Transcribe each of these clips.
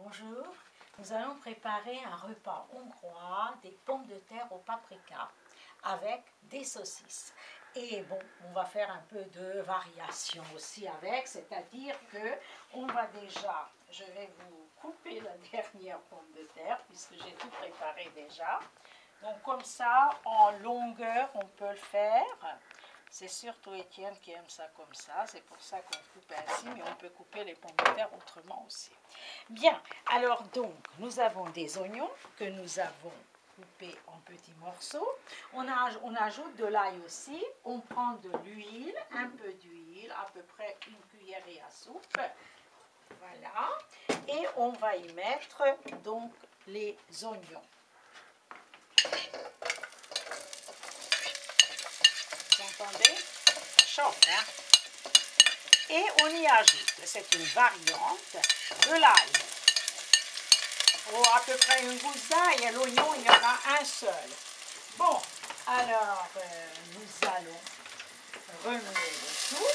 Bonjour, nous allons préparer un repas hongrois, des pommes de terre au paprika avec des saucisses. Et bon, on va faire un peu de variation aussi avec, c'est-à-dire que on va déjà, je vais vous couper la dernière pomme de terre puisque j'ai tout préparé déjà. Donc comme ça, en longueur, on peut le faire. C'est surtout Étienne qui aime ça comme ça, c'est pour ça qu'on coupe ainsi, mais on peut couper les pommes de terre autrement aussi. Bien, alors donc, nous avons des oignons que nous avons coupés en petits morceaux. On ajoute de l'ail aussi, on prend de l'huile, un peu d'huile, à peu près une cuillerée à soupe. Voilà, et on va y mettre donc les oignons. Vous entendez? Ça chauffe, hein? Et on y ajoute, c'est une variante, de l'ail. Oh, à peu près une gousse d'ail, l'oignon, il y en a un seul. Bon, alors, nous allons remuer le tout.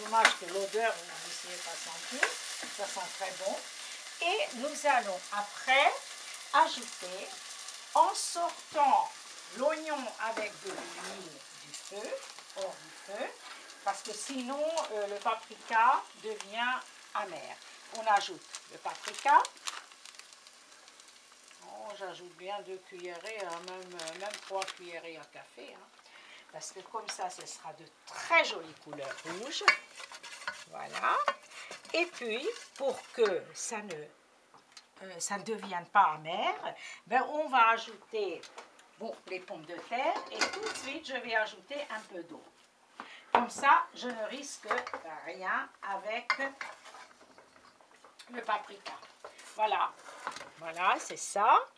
Dommage que l'odeur, vous ne puissiez pas sentir, ça sent très bon. Et nous allons après ajouter, en sortant l'oignon avec de l'huile du feu, hors du feu, parce que sinon le paprika devient amer. On ajoute le paprika. Oh, j'ajoute bien 2 cuillerées, même 3 cuillerées à café, hein, parce que comme ça, ce sera de très jolies couleurs rouges. Voilà. Et puis, pour que ça ne devienne pas amer, ben, on va ajouter les pommes de terre et tout de suite, je vais ajouter un peu d'eau. Comme ça, je ne risque rien avec le paprika. Voilà, voilà, c'est ça.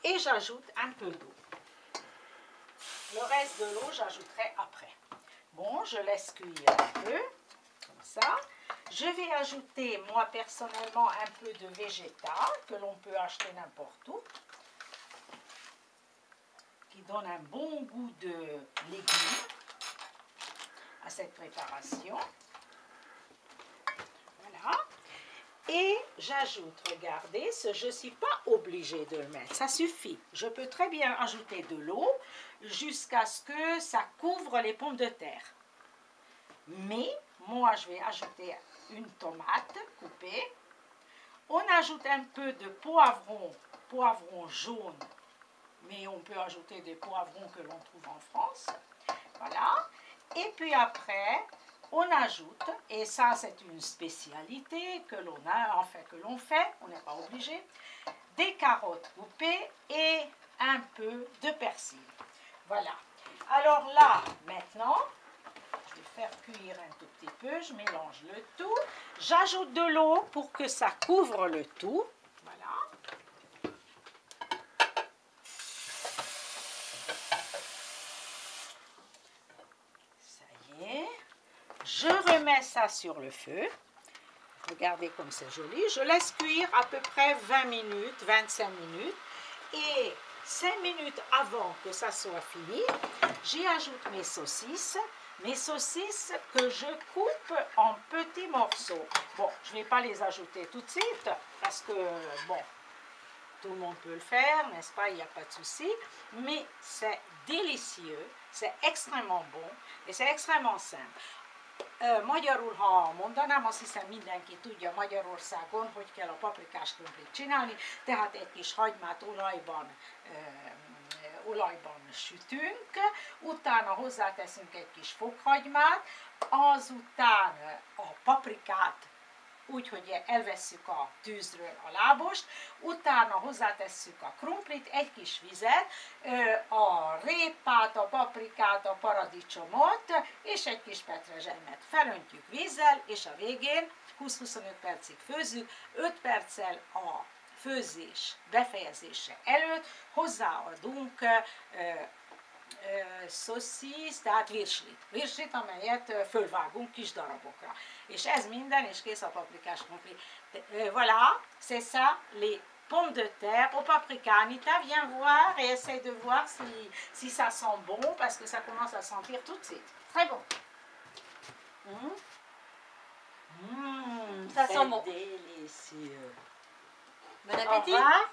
Et j'ajoute un peu d'eau. Le reste de l'eau, j'ajouterai après. Bon, je laisse cuire un peu, comme ça. Je vais ajouter, moi personnellement, un peu de végétal, que l'on peut acheter n'importe où, qui donne un bon goût de légumes à cette préparation. Voilà. Et j'ajoute, regardez, je ne suis pas obligée de le mettre, ça suffit. Je peux très bien ajouter de l'eau jusqu'à ce que ça couvre les pommes de terre. Mais moi, je vais ajouter une tomate coupée. On ajoute un peu de poivron jaune, mais on peut ajouter des poivrons que l'on trouve en France. Voilà. Et puis après, on ajoute, et ça c'est une spécialité que l'on a, enfin que l'on fait, on n'est pas obligé, des carottes coupées et un peu de persil. Voilà. Alors là, maintenant, je vais faire cuire un tout petit peu, je mélange le tout. J'ajoute de l'eau pour que ça couvre le tout. Voilà. Ça y est. Je remets ça sur le feu. Regardez comme c'est joli. Je laisse cuire à peu près 20 minutes, 25 minutes. Et 5 minutes avant que ça soit fini, j'y ajoute mes saucisses. Mes saucisses que je coupe en petits morceaux. Bon, je ne vais pas les ajouter tout de suite parce que, bon, tout le monde peut le faire, n'est-ce pas? Il n'y a pas de souci. Mais c'est délicieux, c'est extrêmement bon és extrêmement simple. Magyarul, ha mondanám, azt hiszem mindenki tudja Magyarországon, hogy kell a paprikás krumplit csinálni, tehát egy kis hagymát olajban sütünk, utána hozzáteszünk egy kis fokhagymát, azután a paprikát úgy, hogy elvesszük a tűzről a lábost, utána hozzátesszük a krumplit, egy kis vizet, a répát, a paprikát, a paradicsomot, és egy kis petrezselymet. Felöntjük vízzel, és a végén 20-25 percig főzzük, 5 perccel a főzés befejezése előtt hozzáadunk szosziszt, tehát virslit, amelyet fölvágunk kis darabokra. És ez minden, és kész a paprikás krumpli. Voilà, c'est ça, les pommes de terre au paprika. Anita, viens voir et essaye de voir si ça sent bon, parce que ça commence à sentir tout de suite. Très bon. Ça sent bon. Délicieux. Bon Au appétit. revoir.